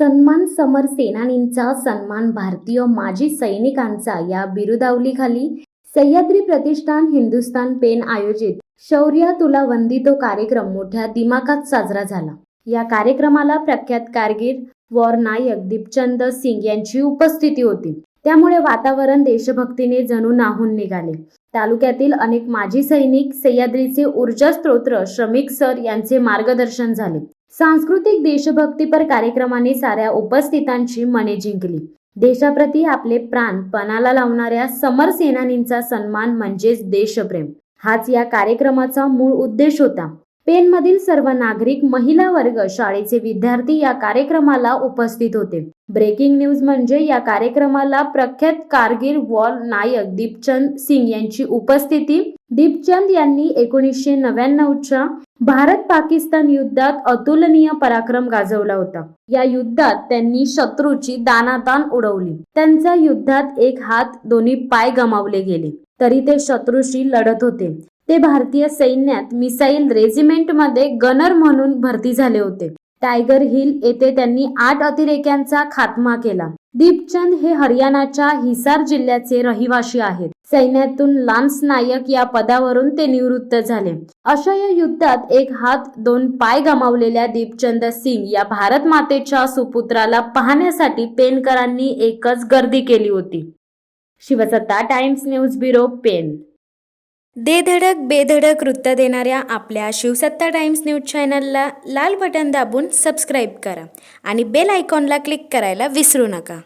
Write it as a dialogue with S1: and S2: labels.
S1: सन्मान समर सेनानींचा सन्मान भारतीय माजी सैनिकांचा या बिरुदावलीखाली सह्याद्री प्रतिष्ठान हिंदुस्थान पेन आयोजित शौर्य तुला वंदितो कार्यक्रम मोठ्या दिमाखात साजरा झाला। या कार्यक्रमाला प्रख्यात कारगिल वॉर नायक दीपचंद सिंग यांची उपस्थिती होती। त्यामुळे वातावरण देशभक्तीने जणू न्हाऊन निघाले। तालुक्यातील अनेक माजी सैनिक, सह्याद्रीचे ऊर्जा स्त्रोत श्रमिक सर यांचे मार्गदर्शन झाले। सांस्कृतिक देशभक्तीपर कार्यक्रमाने साऱ्या उपस्थितांची मने जिंकली। देशाप्रती आपले प्राण पणाला लावणाऱ्या समर सेनानींचा सन्मान म्हणजेच देशप्रेम हाच या कार्यक्रमाचा मूळ उद्देश होता। पेनमधील सर्व नागरिक, महिला वर्ग, शाळेचे विद्यार्थी या कार्यक्रमाला उपस्थित होते। ब्रेकिंग न्यूज म्हणजे या कार्यक्रमाला प्रख्यात कारगिल वॉर नायक दीपचंद सिंग यांची उपस्थिती। दीपचंद यांनी 1999च्या भारत-पाकिस्तान युद्धात अतुलनीय पराक्रम गाजवला होता। या युद्धात त्यांनी शत्रूची दाणादाण उडवली। त्यांचा युद्धात एक हात, दोन्ही पाय गमावले गेले, तरी ते शत्रूशी लढत होते। ते भारतीय सैन्यात मिसाईल रेजिमेंटमध्ये गनर म्हणून भरती झाले होते। टायगर हिल येथे त्यांनी 8 अतिरेक्यांचा खात्मा केला। दीपचंद हे हरियाणाच्या हिसार जिल्ह्याचे रहिवासी आहेत। सैन्यातून लान्स नायक या पदावरून ते निवृत्त झाले। अशा या युद्धात एक हात, 2 पाय गमावलेल्या दीपचंद सिंग या भारत मातेच्या सुपुत्राला पाहण्यासाठी पेनकरांनी एकच गर्दी केली होती। शिवसत्ता टाइम्स न्यूज ब्युरो, पेन।
S2: दे धडक बेधडक वृत्त देणाऱ्या आपल्या शिवसत्ता टाइम्स न्यूज चॅनलला लाल बटन दाबून सबस्क्राईब करा आणि बेल आयकॉनला क्लिक करायला विसरू नका।